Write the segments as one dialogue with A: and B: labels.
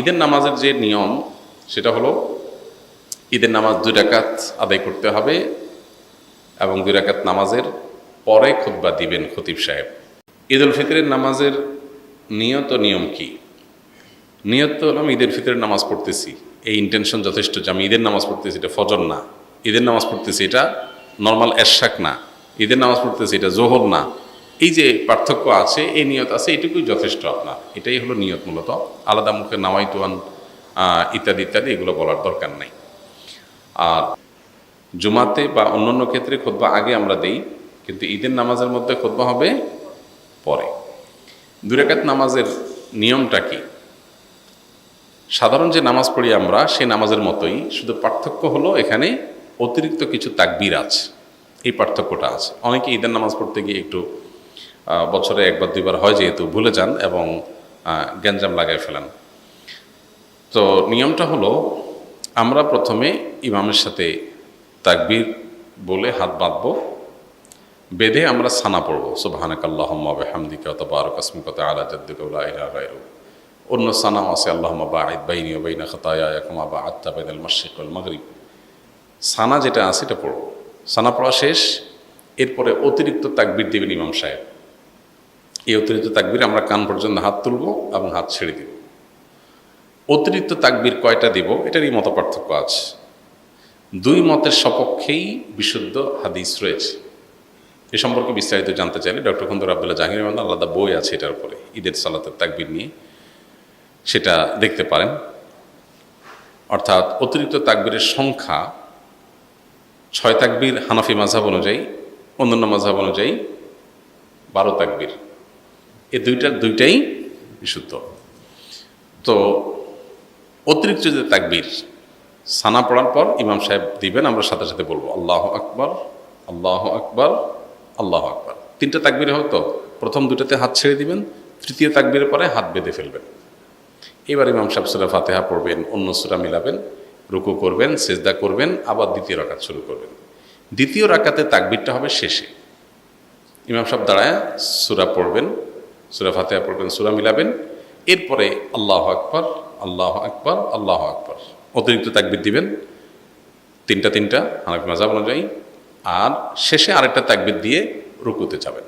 A: ঈদের নামাজের যে নিয়ম সেটা হলো ঈদের নামাজ 2 রাকাত আদায় করতে হবে এবং 2 রাকাত নামাজের পরে খুতবা দিবেন খতিব সাহেব। ঈদ উল ফিতরের নামাজের নিয়ত নিয়ম কি? নিয়ত হলো আমি ঈদের ফিতরের নামাজ পড়তেছি, এই ইন্টেনশন যথেষ্ট যে আমি ঈদের নামাজ পড়তেছি, এটা ফজর না। ঈদের নামাজ পড়তেছি এটা নর্মাল এরশাক না। ঈদের নামাজ পড়তেছি এটা জোহর না। এই যে পার্থক্য আছে, এই নিয়ত আছে, এটুকুই যথেষ্ট আপনার। এটাই হলো নিয়ত। মূলত আলাদা মুখে নাওয়াইতুয়ান ইত্যাদি ইত্যাদি এগুলো বলার দরকার নাই। আর জুমাতে বা অন্যান্য ক্ষেত্রে খুতবা আগে আমরা দেই, কিন্তু ঈদের নামাজের মধ্যে খুতবা হবে পরে। 2 রাকাত নামাজের নিয়মটা কি? সাধারণ যে নামাজ পড়ি আমরা সেই নামাজের মতোই, শুধু পার্থক্য হলো এখানে অতিরিক্ত কিছু তাকবীর আছে, এই পার্থক্যটা আছে। অনেকে ঈদের নামাজ পড়তে গিয়ে একটু বছরে 1 বার 2 বার হয় যেহেতু ভুলে যান এবং গ্যাঞ্জাম লাগাই ফেলেন। তো নিয়মটা হলো আমরা প্রথমে ইমামের সাথে তাকবীর বলে হাত বাঁধবো, বেঁধে আমরা সানা পড়বো, সুবহানাকাল্লাহুম্মা ওয়া বিহামদিকা ওয়া তাবারাকা ইসমুকা ওয়া তাআলা জাদ্দুকা ওয়া লা ইলাহা গায়রুক। অন্য সানাও আছে, আল্লাহুম্মা বাঈদ বাইনি ওয়া বাইনা খাতায়ায়া কামা বা'আদতা বাইনাল মাশরিক ওয়াল মাগরিব। সানা যেটা আছে এটা পড়ব। সানা পড়া শেষ, এরপরে অতিরিক্ত তাকবীর দেবেন ইমাম সাহেব। এই অতিরিক্ত তাকবীর আমরা কান পর্যন্ত হাত তুলব এবং হাত ছেড়ে দিব। অতিরিক্ত তাকবীর কয়টা দিব এটারই মত পার্থক্য আছে। 2 মতের সপক্ষেই বিশুদ্ধ হাদিস রয়েছে। এ সম্পর্কে বিস্তারিত জানতে চাইলে ডক্টর খন্দকার আব্দুল্লাহ জাহাঙ্গীর আলাদা বই আছে এটার উপরে, ঈদের সালাতের তাকবীর নিয়ে, সেটা দেখতে পারেন। অর্থাৎ অতিরিক্ত তাকবীরের সংখ্যা 6 তাকবীর হানাফি মাযহাব অনুযায়ী, অন্যান্য মাযহাব অনুযায়ী 12 তাকবীর। এই দুইটাই বিশুদ্ধ। তো অতিরিক্ত যে তাকবীর সানা পড়ার পর ইমাম সাহেব দিবেন, আমরা সাথে সাথে বলবো আল্লাহু আকবার, আল্লাহু আকবার, আল্লাহু আকবার। 3টা তাকবীর হয়তো প্রথম 2টাতে হাত ছেড়ে দিবেন, তৃতীয় তাকবীরের পরে হাত বেঁধে ফেলবেন। এবার ইমাম সাহেব সূরা ফাতিহা পড়বেন, অন্য সূরা মিলাবেন, রুকু করবেন, সিজদা করবেন, আবার দ্বিতীয় রাকাত শুরু করবেন। দ্বিতীয় রাকাতে তাকবীরটা হবে শেষে। ইমাম সাহেব দাঁড়ায় সূরা পড়বেন, সূরা ফাতিহা পড়বেন, সূরা মিলাবেন, এরপরে আল্লাহু আকবার, আল্লাহু আকবার, আল্লাহু আকবার, অতিরিক্ত তাকবীর দিবেন 3টা হানাফি মাযহাব অনুযায়ী, আর শেষে আরেকটা তাকবীর দিয়ে রুকুতে যাবেন।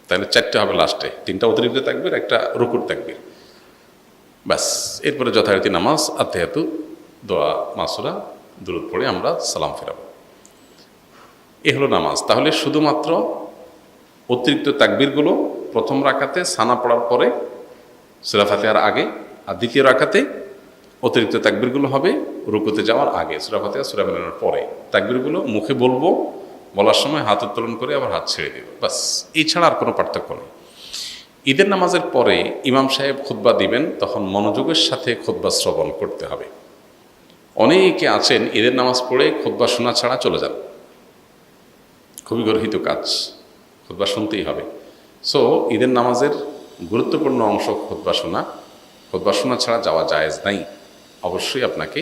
A: তাহলে 4টে হবে লাস্টে, 3টা অতিরিক্ত তাকবীর, একটা রুকুর তাকবীর, ব্যাস। এরপরে যথারীতি নামাজ, আত্তাহিয়াতু, দোয়া, মাসুরা, দুরূদ পড়ে আমরা সালাম ফেরাবো। এ হলো নামাজ। তাহলে শুধুমাত্র অতিরিক্ত তাকবীরগুলো প্রথম রাকাতে সানা পড়ার পরে সূরা ফাতিহার আগে, আর দ্বিতীয় রাকাতে অতিরিক্ত তাকবীরগুলো হবে রুকুতে যাওয়ার আগে, সূরা ফাতিহা সূরা মিলানোর পরে। তাকবীরগুলো মুখে বলবো, বলার সময় হাত উত্তোলন করে আবার হাত ছেড়ে দেব, বাস। এই ছাড়া আর কোনো পার্থক্য নেই। ঈদের নামাজের পরে ইমাম সাহেব খুতবা দিবেন, তখন মনোযোগের সাথে খুতবা শ্রবণ করতে হবে। অনেকে আছেন ঈদের নামাজ পড়ে খুতবা শোনা ছাড়া চলে যান, খুবই গর্হিত কাজ, খুতবা শুনতেই হবে। সো ঈদের নামাজের গুরুত্বপূর্ণ অংশ খুতবা শোনা। খুতবা শোনা ছাড়া যাওয়া জায়েজ নাই। অবশ্যই আপনাকে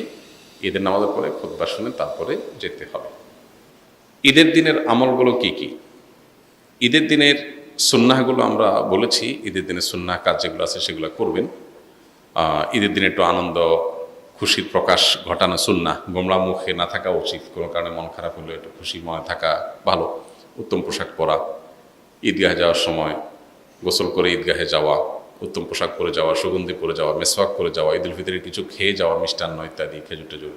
A: ঈদের নামাজের পরে খুতবা শুনে তারপরে যেতে হবে। ঈদের দিনের আমলগুলো কি কি? ঈদের দিনের সুন্নাহগুলো আমরা বলেছি। ঈদের দিনের সুন্নাহ কাজ যেগুলো আছে সেগুলো করবেন। ঈদের দিনে একটু আনন্দ খুশির প্রকাশ ঘটানো সুন্নাহ। গোমরা মুখে না থাকা উচিত, কোনো কারণে মন খারাপ হলে একটু খুশি মনে থাকা ভালো। উত্তম পোশাক পরা, ঈদগাহে যাওয়ার সময় গোসল করে ঈদগাহে যাওয়া, উত্তম পোশাক পরে যাওয়া, সুগন্ধি পরে যাওয়া, মেসওয়াক করে যাওয়া, ঈদুল ফিতরের কিছু খেয়ে যাওয়া, মিষ্টান্ন ইত্যাদি, খেজুর টেজুর,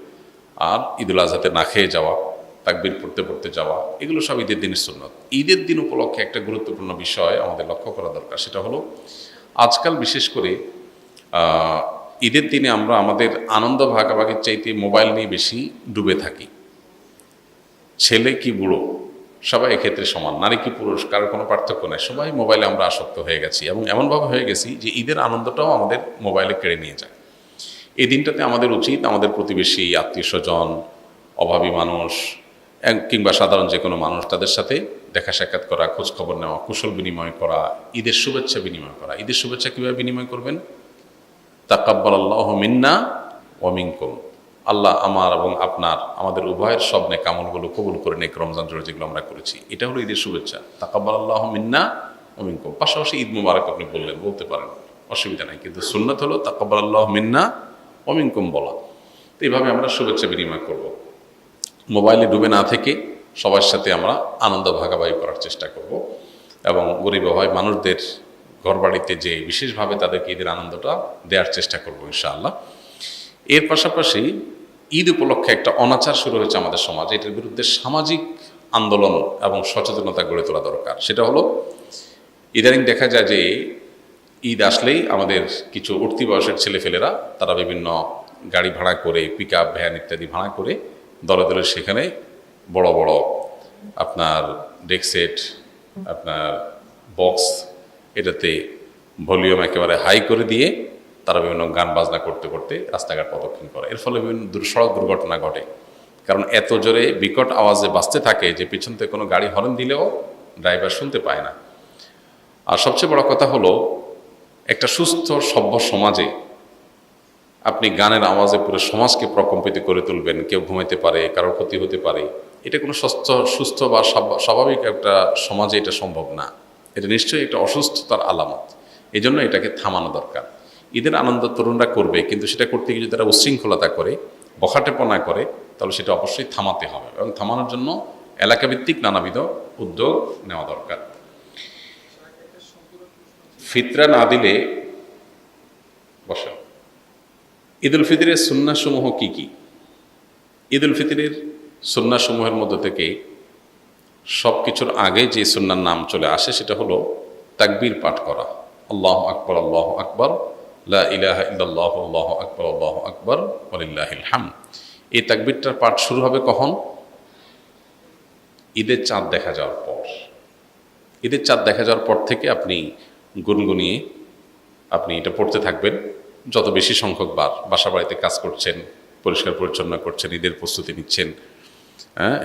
A: আর ঈদুল আজহাতে না খেয়ে যাওয়া, তাকবীর পড়তে পড়তে যাওয়া, এগুলো সব ঈদের দিনের সুন্নত। ঈদের দিন উপলক্ষে একটা গুরুত্বপূর্ণ বিষয় আমাদের লক্ষ্য করা দরকার, সেটা হলো আজকাল বিশেষ করে ঈদের দিনে আমরা আমাদের আনন্দ ভাগাভাগির চাইতে মোবাইল নিয়ে বেশি ডুবে থাকি। ছেলে কি বুড়ো সবাই এক্ষেত্রে সমান, নারী কি পুরুষ কারোর কোনো পার্থক্য নেই, সবাই মোবাইলে আমরা আসক্ত হয়ে গেছি এবং এমনভাবে হয়ে গেছি যে ঈদের আনন্দটাও আমাদের মোবাইলে কেড়ে নিয়ে যায়। এই দিনটাতে আমাদের উচিত আমাদের প্রতিবেশী, আত্মীয় স্বজন, অভাবী মানুষ কিংবা সাধারণ যে কোনো মানুষ, তাদের সাথে দেখা সাক্ষাৎ করা, খোঁজখবর নেওয়া, কুশল বিনিময় করা, ঈদের শুভেচ্ছা বিনিময় করা। ঈদের শুভেচ্ছা কীভাবে বিনিময় করবেন? তাকাব্বালাল্লাহু মিন্না ওয়া মিনকুম, আল্লাহ আমার এবং আপনার, আমাদের উভয়ের সব নেক আমলগুলো কবুল করে নেক, রমজান জুড়ে যেগুলো আমরা করেছি, এটা হলো ঈদের শুভেচ্ছা। তাকাব্বালাল্লাহু মিন্না ওয়া মিনকুম। পাশাপাশি ঈদ মুবারক আপনি বলতে পারেন, অসুবিধা নাই, কিন্তু সুন্নাত হলো তাকাব্বালাল্লাহু মিন্না ওয়া মিনকুম বলা। তো এইভাবে আমরা শুভেচ্ছা বিনিময় করব। মোবাইলে ডুবে না থেকে সবার সাথে আমরা আনন্দ ভাগাভাগি করার চেষ্টা করব এবং গরিব হয় মানুষদের ঘরবাড়িতে যে বিশেষভাবে তাদেরকে ঈদের আনন্দটা দেওয়ার চেষ্টা করব ইনশাআল্লাহ। এর পাশাপাশি ঈদ উপলক্ষে একটা অনাচার শুরু হয়েছে আমাদের সমাজে, এটার বিরুদ্ধে সামাজিক আন্দোলন এবং সচেতনতা গড়ে তোলা দরকার। সেটা হলো ইদানিং দেখা যায় যে ঈদ আসলেই আমাদের কিছু উঠতি বয়সের ছেলেফেলেরা তারা বিভিন্ন গাড়ি ভাড়া করে, পিক আপ ভ্যান ইত্যাদি ভাড়া করে দলে দলে সেখানে বড় বড় আপনার ডেকসেট, আপনার বক্স, এটাতে ভলিউম একেবারে হাই করে দিয়ে তারা বিভিন্ন গান বাজনা করতে করতে রাস্তাঘাট প্রদক্ষিণ করে। এর ফলে বিভিন্ন সড়ক দুর্ঘটনা ঘটে, কারণ এত জোরে বিকট আওয়াজে বাজতে থাকে যে পিছন থেকে কোনো গাড়ি হর্ন দিলেও ড্রাইভার শুনতে পায় না। আর সবচেয়ে বড় কথা হলো, একটা সুস্থ সভ্য সমাজে আপনি গানের আওয়াজে পুরো সমাজকে প্রকম্পিত করে তুলবেন, কেউ ঘুমাইতে পারে, কারোর ক্ষতি হতে পারে, এটা কোনো সুস্থ বা স্বাভাবিক একটা সমাজে এটা সম্ভব না। এটা নিশ্চয়ই একটা অসুস্থতার আলামত। এই জন্য এটাকে থামানো দরকার। ঈদের আনন্দ তরুণরা করবে, কিন্তু সেটা করতে গিয়ে যদি তারা উচ্ছৃঙ্খলতা করে, বখাটেপনা করে, তাহলে সেটা অবশ্যই থামাতে হবে এবং থামানোর জন্য এলাকাভিত্তিক নানাবিধ উদ্যোগ নেওয়া দরকার। ফিতরা না দিলে বসা। ঈদুল ফিতরের সুন্নাহসমূহ কি কি? ঈদুল ফিতরের সুন্নাহসমূহের মধ্য থেকে সব কিছুর আগে যে সুন্নার নাম চলে আসে সেটা হলো তাকবীর পাঠ করা। আল্লাহু আকবার, আল্লাহু আকবার, লা ইলাহা ইল্লাল্লাহু, আল্লাহু আকবার, আল্লাহু আকবার, ওয়ালিল্লাহিল হামদ। এই তাকবীরটার পাঠ শুরু হবে কখন? ঈদের চাঁদ দেখা যাওয়ার পর। ঈদের চাঁদ দেখা যাওয়ার পর থেকে আপনি গুনগুনিয়ে আপনি এটা পড়তে থাকবেন যত বেশি সংখ্যক বার। বাসা বাড়িতে কাজ করছেন, পরিষ্কার পরিচ্ছন্ন করছেন, ঈদের প্রস্তুতি নিচ্ছেন,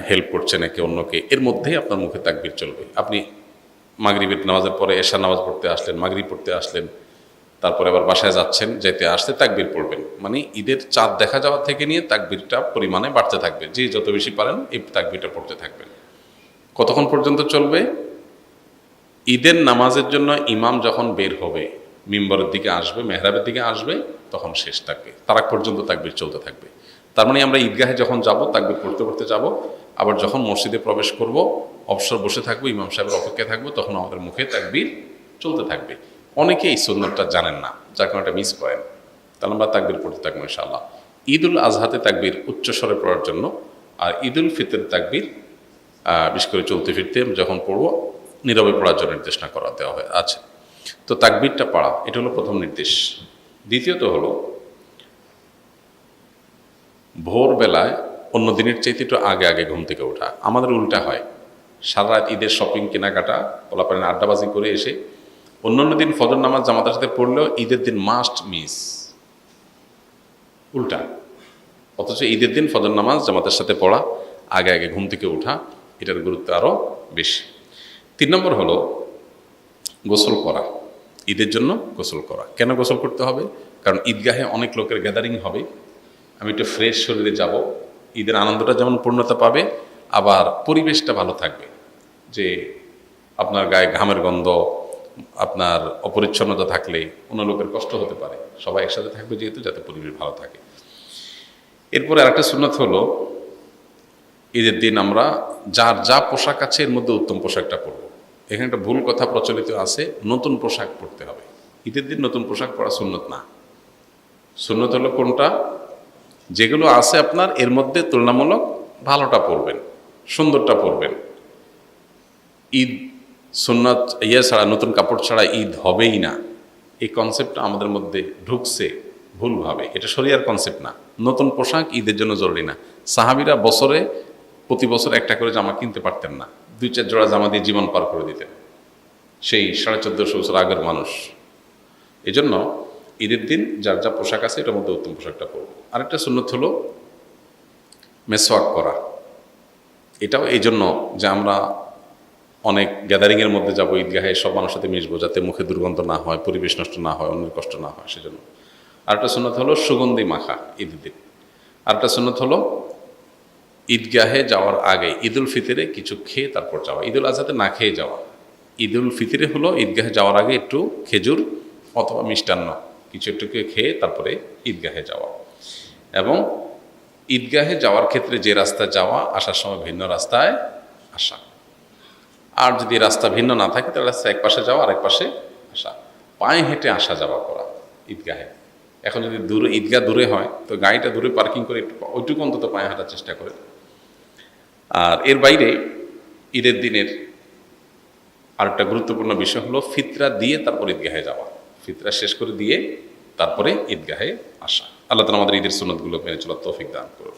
A: হেল্প করছেন একে অন্যকে, এর মধ্যেই আপনার মুখে তাকবীর চলবে। আপনি মাগরিবের নামাজের পরে এশার নামাজ পড়তে আসলেন, মাগরিব পড়তে আসলেন, তারপরে আবার বাসায় যাচ্ছেন, যেতে আসতে তাকবীর পড়বেন। মানে ঈদের চাঁদ দেখা যাওয়া থেকে নিয়ে তাকবীরটা পরিমাণে বাড়তে থাকবে। যে যত বেশি পারেন এই তাকবীরটা পড়তে থাকবেন। কতক্ষণ পর্যন্ত চলবে? ঈদের নামাজের জন্য ইমাম যখন বের হবে, মিম্বরের দিকে আসবে, মেহরাবের দিকে আসবে, তখন শেষ থাকবে, তার আগ পর্যন্ত তাকবীর চলতে থাকবে। তার মানে আমরা ঈদগাহে যখন যাব, তাকবীর পড়তে পড়তে যাব, আবার যখন মসজিদে প্রবেশ করব, অবসর বসে থাকবো, ইমাম সাহেবের অপেক্ষায় থাকবো, তখন আমাদের মুখে তাকবীর চলতে থাকবে। অনেকে এই সুন্নতটা জানেন না, যার কারণে এটা মিস করেন। তাহলে আমরা তাকবীর পড়তে থাকবো ইনশাআল্লাহ। ঈদুল আজহাতে তাকবীর উচ্চস্বরে পড়ার জন্য, আর ঈদুল ফিতর তাকবীর বিশেষ করে চলতে ফিরতে যখন পড়বো নীরবে পড়ার জন্য নির্দেশনা করা দেওয়া হয় আছে। তো তাকবীরটা পড়া, এটা হলো প্রথম নির্দেশ। দ্বিতীয়ত হলো ভোরবেলায় অন্য দিনের চাইতে একটু আগে আগে ঘুম থেকে ওঠা। আমাদের উল্টা হয়, সারা রাত ঈদের শপিং কেনাকাটা পোলাপানের আড্ডাবাজি করে এসে অন্যান্য দিন ফজর নামাজ জামাতের সাথে পড়লেও ঈদের দিন মাস্ট মিস, উল্টা। অথচ ঈদের দিন ফজর নামাজ জামাতের সাথে পড়া, আগে আগে ঘুম থেকে ওঠা, এটার গুরুত্ব আরও বেশি। 3 নম্বর হলো গোসল করা। ঈদের জন্য গোসল করা। কেন গোসল করতে হবে? কারণ ঈদগাহে অনেক লোকের গ্যাদারিং হবে, আমি একটু ফ্রেশ শরীরে যাব, ঈদের আনন্দটা যেমন পূর্ণতা পাবে, আবার পরিবেশটা ভালো থাকবে। যে আপনার গায়ে ঘামের গন্ধ, আপনার অপরিচ্ছন্নতা থাকলে অন্য লোকের কষ্ট হতে পারে। সবাই একসাথে থাকবে যেহেতু, যাতে পরিবেশ ভালো থাকে। এরপরে আরেকটা সুন্নাত হলো ঈদের দিন আমরা যার যা পোশাক আছে এর মধ্যে উত্তম পোশাকটা পরব। এখানে একটা ভুল কথা প্রচলিত আছে, নতুন পোশাক পরতে হবে। ঈদের দিন নতুন পোশাক পরা সুন্নত না। সুন্নত হলো কোনটা? যেগুলো আছে আপনার এর মধ্যে তুলনামূলক ভালোটা পরবেন, সুন্দরটা পরবেন। ঈদ সুন্নত ছাড়া, নতুন কাপড় ছাড়া ঈদ হবেই না, এই কনসেপ্টটা আমাদের মধ্যে ঢুকছে ভুলভাবে। এটা শরিয়ার কনসেপ্ট না। নতুন পোশাক ঈদের জন্য জরুরি না। সাহাবীরা প্রতি বছর একটা করে জামা কিনতে পারতেন না, 2-4 জোড়া জামা দিয়ে জীবন পার করে দিতেন সেই 1450 বছর আগের মানুষ। এই জন্য ঈদের দিন যার যা পোশাক আছে এটার মধ্যে উত্তম পোশাকটা পরব। আরেকটা সুন্নত হলো মেসওয়াক করা। এটাও এই জন্য যে আমরা অনেক গ্যাদারিংয়ের মধ্যে যাবো, ঈদগাহে সব মানুষের সাথে মিশবো, যাতে মুখে দুর্গন্ধ না হয়, পরিবেশ নষ্ট না হয়, অন্যের কষ্ট না হয়, সেজন্য। আরেকটা সুন্নত হলো সুগন্ধি মাখা ঈদের দিন। আরেকটা সুন্নত হলো ঈদগাহে যাওয়ার আগে ঈদুল ফিতরে কিছু খেয়ে তারপর যাওয়া। ঈদুল আজহাতে না খেয়ে যাওয়া। ঈদুল ফিতরে হলো ঈদগাহে যাওয়ার আগে একটু খেজুর অথবা মিষ্টান্ন কিছু একটু খেয়ে তারপরে ঈদগাহে যাওয়া। এবং ঈদগাহে যাওয়ার ক্ষেত্রে যে রাস্তায় যাওয়া, আসার সময় ভিন্ন রাস্তায় আসা। আর যদি রাস্তা ভিন্ন না থাকে তাহলে রাস্তা এক পাশে যাওয়া, আরেক পাশে আসা। পায়ে হেঁটে আসা যাওয়া করা ঈদগাহে। এখন যদি দূরে ঈদগাহ দূরে হয় তো গাড়িটা দূরে পার্কিং করে একটু ওইটুকু অন্তত পায়ে হাঁটার চেষ্টা করে। আর এর বাইরে ঈদের দিনের আরেকটা গুরুত্বপূর্ণ বিষয় হলো ফিতরা দিয়ে তারপর ঈদগাহে যাওয়া। ফিতরা শেষ করে দিয়ে তারপরে ঈদগাহে আসা। আল্লাহ তাআলা আমাদের ঈদের সুন্নতগুলো মেনে চলার তৌফিক দান করুন।